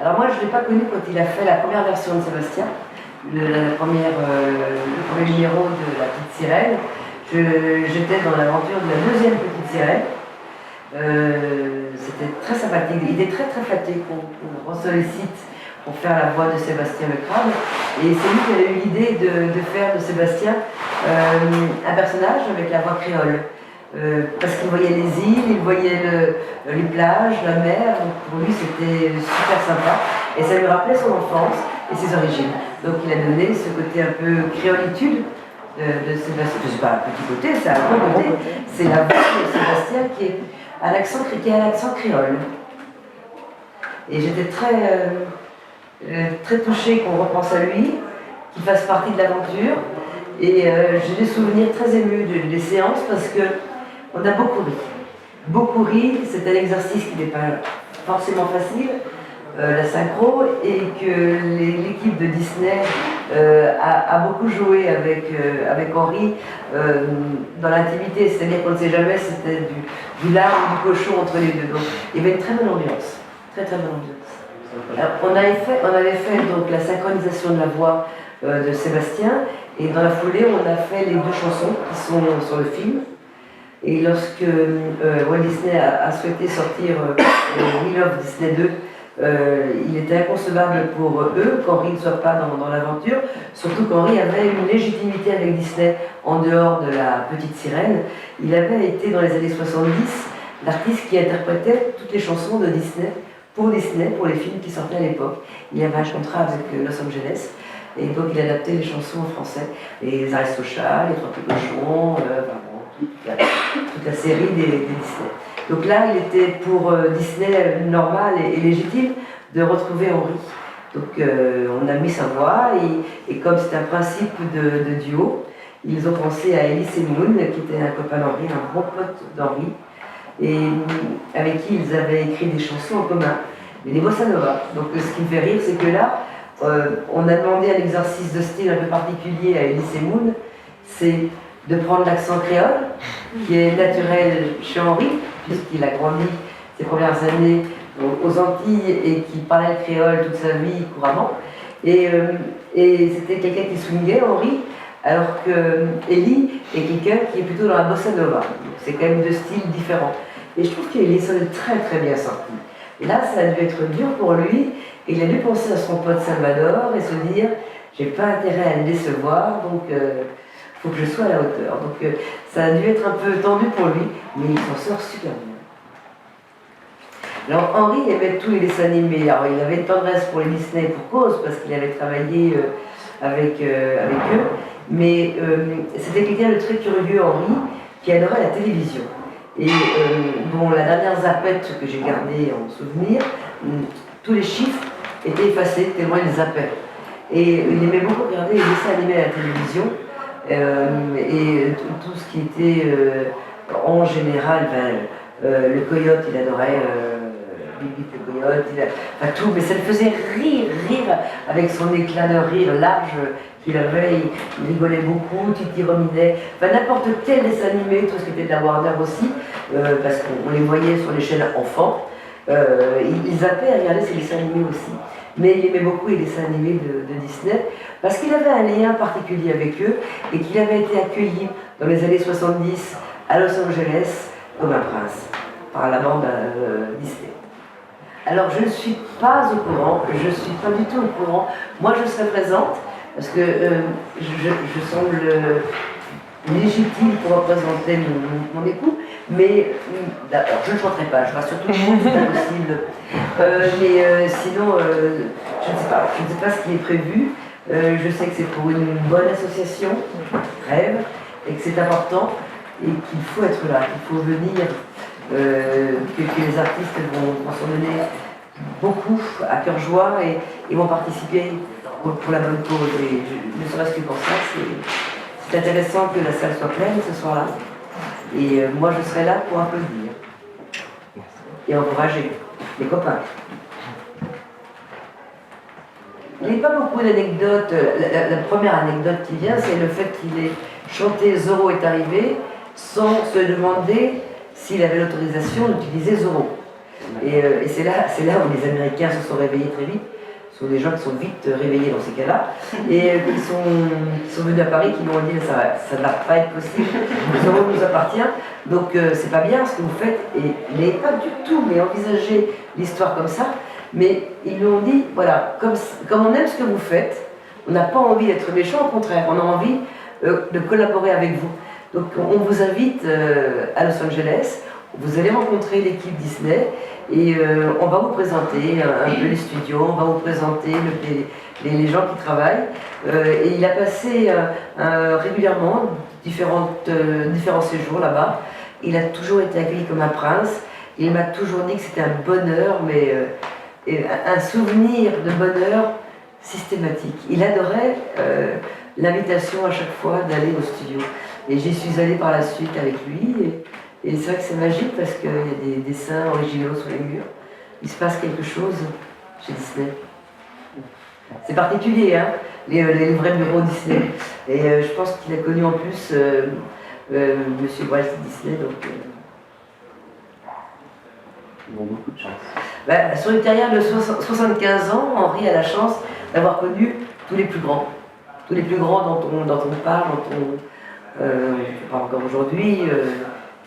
Alors moi, je ne l'ai pas connu quand il a fait la première version de Sébastien, le premier numéro de La Petite Sirène. J'étais dans l'aventure de la deuxième Petite Sirène. C'était très sympathique. Il est très flatté qu'on sollicite pour faire la voix de Sébastien Le Crabe. Et c'est lui qui a eu l'idée de faire de Sébastien un personnage avec la voix créole. Parce qu'il voyait les îles, il voyait les plages, la mer, donc pour lui c'était super sympa et ça lui rappelait son enfance et ses origines. Donc il a donné ce côté un peu créolitude de Sébastien. C'est pas un petit côté, c'est un gros côté, c'est la voix de Sébastien qui est à l'accent créole. Et j'étais très touchée qu'on repense à lui, qu'il fasse partie de l'aventure et j'ai des souvenirs très émus des séances parce que on a beaucoup ri, c'est un exercice qui n'est pas forcément facile, la synchro, et que l'équipe de Disney a beaucoup joué avec Henri dans l'intimité, c'est-à-dire qu'on ne sait jamais si c'était du lard ou du cochon entre les deux. Donc il y avait une très bonne ambiance, très bonne ambiance. Alors, on avait fait donc la synchronisation de la voix de Sébastien, et dans la foulée on a fait les deux chansons qui sont sur le film. Et lorsque Walt Disney a souhaité sortir We Love Disney 2, il était inconcevable pour eux qu'Henri ne soit pas dans l'aventure, surtout qu'Henri avait une légitimité avec Disney en dehors de la Petite Sirène. Il avait été dans les années 70 l'artiste qui interprétait toutes les chansons de Disney, pour les films qui sortaient à l'époque. Il avait un contrat avec Los Angeles, et donc il adaptait les chansons en français. Les Aristochats, les Trois Petits Cochons, toute la série des Disney. Donc là, il était pour Disney normal et légitime de retrouver Henri. Donc on a mis sa voix et comme c'est un principe de duo, ils ont pensé à Elise Moon, qui était un copain d'Henri, un bon pote d'Henri, et avec qui ils avaient écrit des chansons en commun, mais des bossa nova. Donc ce qui me fait rire, c'est que là, on a demandé un exercice de style un peu particulier à Elise Moon, c'est de prendre l'accent créole, qui est naturel chez Henri, puisqu'il a grandi ses premières années aux Antilles et qui parlait le créole toute sa vie couramment. Et c'était quelqu'un qui swingait, Henri, alors que Ellie est quelqu'un qui est plutôt dans la bossa nova. C'est quand même deux styles différents. Et je trouve qu'il sonne très bien sorti. Et là, ça a dû être dur pour lui, et il a dû penser à son pote Salvador et se dire, j'ai pas intérêt à le décevoir, donc faut que je sois à la hauteur. Donc ça a dû être un peu tendu pour lui, mais il s'en sort super bien. Alors Henri aimait tous les dessins animés. Alors il avait une tendresse pour les Disney pour cause, parce qu'il avait travaillé avec eux, mais c'était quelqu'un de très curieux, Henri, qui adorait la télévision. Et bon, la dernière zappette que j'ai gardée en souvenir, tous les chiffres étaient effacés tellement il zappait. Et il aimait beaucoup regarder les dessins animés à la télévision. Et tout ce qui était en général, le coyote, il adorait Bibi le coyote, enfin tout, mais ça le faisait rire avec son éclat de rire large qu'il avait, il rigolait beaucoup, Titi Rominet, enfin n'importe quel dessin animé, tout ce qui était de la Warner aussi, parce qu'on les voyait sur les chaînes enfants, ils zappaient à regarder ces dessins animés aussi. Mais il aimait beaucoup les dessins animés de Disney, parce qu'il avait un lien particulier avec eux, et qu'il avait été accueilli dans les années 70 à Los Angeles comme un prince, par la bande Disney. Alors je ne suis pas au courant, je ne suis pas du tout au courant. Moi je serai présente, parce que je semble légitime pour représenter mon époux, mais alors, je ne chanterai pas, je rassure tout le monde, c'est impossible. Mais sinon, je ne sais pas ce qui est prévu. Je sais que c'est pour une bonne association, Rêve, et que c'est important, et qu'il faut être là, qu'il faut venir, que les artistes vont s'en donner beaucoup à cœur joie et vont participer pour la bonne cause. Et ne serait-ce que pour ça, c'est intéressant que la salle soit pleine ce soir-là. Et moi, je serai là pour applaudir et encourager les copains. Il n'y a pas beaucoup d'anecdotes. La première anecdote qui vient, c'est le fait qu'il ait chanté Zorro est arrivé sans se demander s'il avait l'autorisation d'utiliser Zorro. Et c'est là où les Américains se sont réveillés très vite. Ce sont des gens qui sont vite réveillés dans ces cas-là, et qui sont venus à Paris, qui m'ont dit ça ne va pas être possible, ce monde nous appartient, donc c'est pas bien ce que vous faites, et n'ayez pas du tout, mais envisagez l'histoire comme ça, mais ils lui ont dit, voilà, comme on aime ce que vous faites, on n'a pas envie d'être méchant, au contraire, on a envie de collaborer avec vous. Donc on vous invite à Los Angeles, vous allez rencontrer l'équipe Disney, et on va vous présenter un peu les studios, on va vous présenter les gens qui travaillent. Et il a passé régulièrement différents séjours là-bas. Il a toujours été accueilli comme un prince. Il m'a toujours dit que c'était un bonheur, mais un souvenir de bonheur systématique. Il adorait l'invitation à chaque fois d'aller au studio. Et j'y suis allée par la suite avec lui. Et c'est vrai que c'est magique parce qu'il y a des dessins originaux sur les murs. Il se passe quelque chose chez Disney. C'est particulier, hein, les vrais bureaux Disney. Et je pense qu'il a connu en plus Monsieur Walt Disney. Donc, ils ont beaucoup de chance. Ben, sur une carrière de 75 ans, Henri a la chance d'avoir connu tous les plus grands. Tous les plus grands dont on parle, on parle encore aujourd'hui.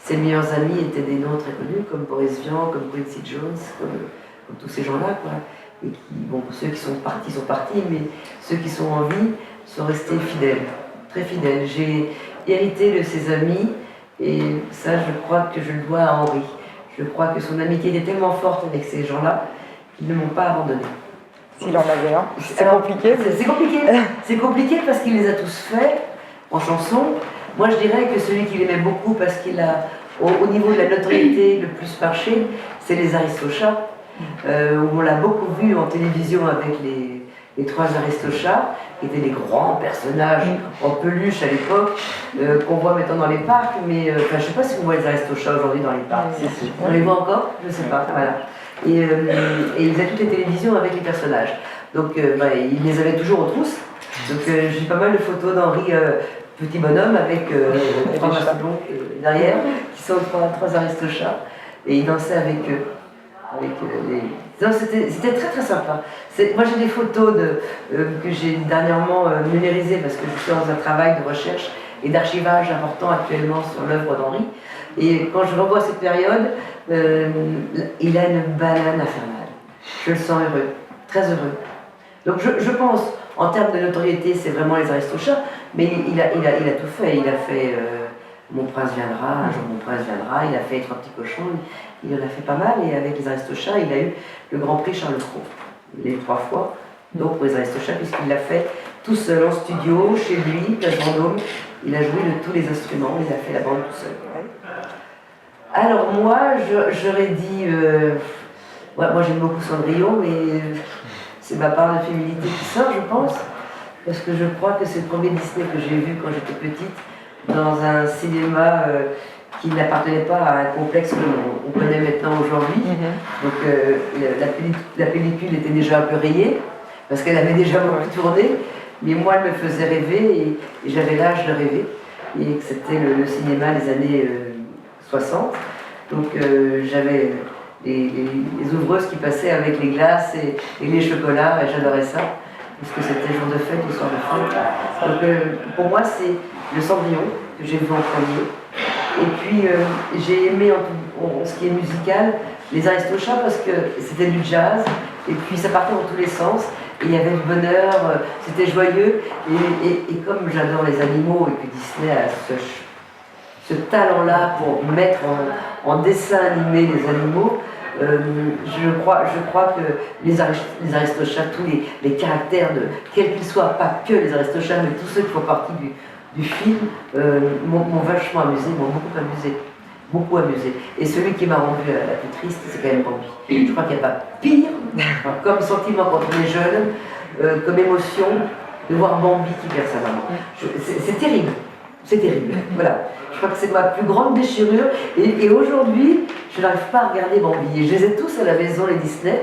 Ses meilleurs amis étaient des noms très connus, comme Boris Vian, comme Quincy Jones, comme tous ces gens-là, quoi. Et qui, bon, ceux qui sont partis, mais ceux qui sont en vie sont restés fidèles, très fidèles. J'ai hérité de ses amis, et ça, je crois que je le dois à Henri. Je crois que son amitié était tellement forte avec ces gens-là qu'ils ne m'ont pas abandonné. S'il en avait un, c'est compliqué. C'est compliqué. C'est compliqué parce qu'il les a tous faits en chanson. Moi, je dirais que celui qu'il aimait beaucoup, parce qu'il a, au niveau de la notoriété, le plus marché, c'est les Aristochats, où on l'a beaucoup vu en télévision avec les trois Aristochats, qui étaient des grands personnages en peluche à l'époque, qu'on voit maintenant dans les parcs, mais je ne sais pas si on voit les Aristochats aujourd'hui dans les parcs. On les voit encore? Je ne sais pas, voilà. Et il faisait toutes les télévisions avec les personnages. Donc, il les avait toujours aux trousses. Donc, j'ai pas mal de photos d'Henri. Petit bonhomme avec trois mastodontes derrière, qui sont trois Aristochats, et il dansait avec eux. Non, c'était très très sympa. Moi j'ai des photos que j'ai dernièrement numérisées parce que je suis dans un travail de recherche et d'archivage important actuellement sur l'œuvre d'Henri. Et quand je revois cette période, il a une banane infernale. Je le sens heureux, très heureux. Donc je pense, en termes de notoriété, c'est vraiment les Aristochats, mais il a tout fait. Il a fait Mon prince viendra, un jour mon prince viendra, il a fait Trois petits cochons, il en a fait pas mal, et avec les Aristochats, il a eu le Grand Prix Charles Cros, les 3 fois, donc pour les Aristochats, puisqu'il l'a fait tout seul en studio, chez lui, Place Vendôme, il a joué de tous les instruments, il a fait la bande tout seul. Alors moi, j'aurais dit, moi j'aime beaucoup Cendrillon, mais c'est ma part de féminité qui sort, je pense, parce que je crois que c'est le premier Disney que j'ai vu quand j'étais petite, dans un cinéma qui n'appartenait pas à un complexe qu'on connaît maintenant aujourd'hui. Donc la pellicule était déjà un peu rayée, parce qu'elle avait déjà beaucoup tourné, mais moi elle me faisait rêver, et j'avais l'âge de rêver, et que c'était le cinéma des années 60. Donc j'avais les ouvreuses qui passaient avec les glaces et les chocolats, et j'adorais ça, parce que c'était jour de fête ou soir de fête. Donc pour moi c'est le Cendrillon que j'ai vu en premier. Et puis j'ai aimé en ce qui est musical les Aristochats parce que c'était du jazz, et puis ça partait dans tous les sens, et il y avait du bonheur, c'était joyeux, et comme j'adore les animaux, et que Disney a ce talent-là pour mettre en dessin animé les animaux, je crois que les Aristochats, tous les caractères, quels qu'ils soient, pas que les Aristochats, mais tous ceux qui font partie du film, m'ont vachement amusé, m'ont beaucoup amusé. Et celui qui m'a rendu la plus triste, c'est quand même Bambi. Je crois qu'il n'y a pas pire, comme sentiment quand on est jeune, comme émotion, de voir Bambi qui perd sa maman. C'est terrible. C'est terrible, voilà. Je crois que c'est ma plus grande déchirure. Et aujourd'hui, je n'arrive pas à regarder Bambi. Et je les ai tous à la maison, les Disney,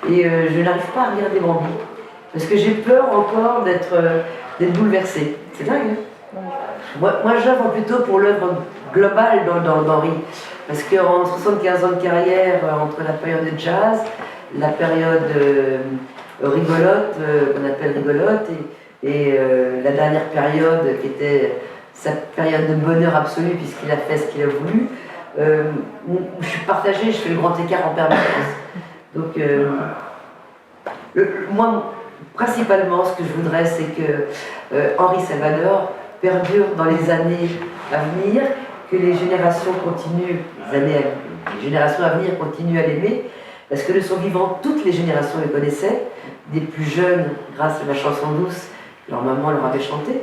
et je n'arrive pas à regarder Bambi. Parce que j'ai peur encore d'être bouleversée. C'est dingue, hein. Moi j'œuvre plutôt pour l'œuvre globale d'Henri. parce qu'en 75 ans de carrière, entre la période de jazz, la période rigolote, qu'on appelle rigolote, et la dernière période qui était sa période de bonheur absolu puisqu'il a fait ce qu'il a voulu, où je suis partagée, je fais le grand écart en permanence. Donc moi, principalement, ce que je voudrais, c'est que Henri Salvador perdure dans les années à venir, que les générations continuent, les générations à venir continuent à l'aimer, parce que de son vivant, toutes les générations le connaissaient, des plus jeunes grâce à la chanson douce que leur maman leur avait chantée,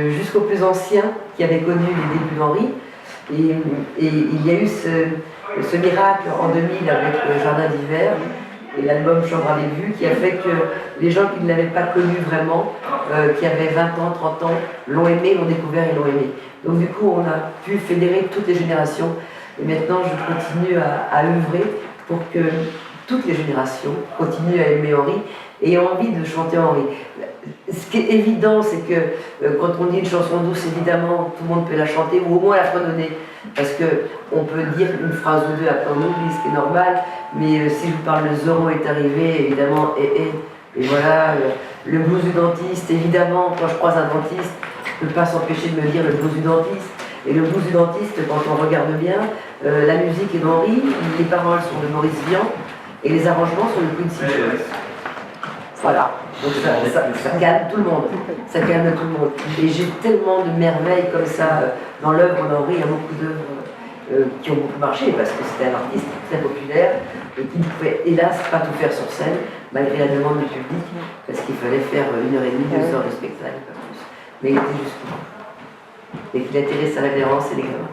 jusqu'aux plus anciens qui avaient connu les débuts d'Henri. Et il y a eu ce miracle en 2000 avec le Jardin d'hiver et l'album Chambre à vue qui a fait que les gens qui ne l'avaient pas connu vraiment, qui avaient 20 ans, 30 ans, l'ont aimé, l'ont découvert et l'ont aimé. Donc du coup, on a pu fédérer toutes les générations. Et maintenant, je continue à œuvrer pour que toutes les générations continuent à aimer Henri et aient envie de chanter Henri. Ce qui est évident, c'est que quand on dit une chanson douce, évidemment, tout le monde peut la chanter ou au moins la fredonner. Parce qu'on peut dire une phrase ou deux, après on oublie, ce qui est normal. Mais si je vous parle de Zorro est arrivé, évidemment, et voilà, le blues du dentiste, évidemment, quand je croise un dentiste, je ne peux pas s'empêcher de me dire le blues du dentiste. Et le blues du dentiste, quand on regarde bien, la musique est d'Henri, les paroles sont de Maurice Vian, et les arrangements sont de Quincy Jones. Voilà, donc ça calme tout le monde, ça calme tout le monde. Et j'ai tellement de merveilles comme ça dans l'œuvre d'Henri, il y a beaucoup d'œuvres qui ont beaucoup marché, parce que c'était un artiste très populaire, et qui ne pouvait hélas pas tout faire sur scène, malgré la demande du public, parce qu'il fallait faire 1h30, 2 heures de spectacle, pas plus. Mais il était jusqu'au bout. Et qu'il a tiré sa révérence et les gamins.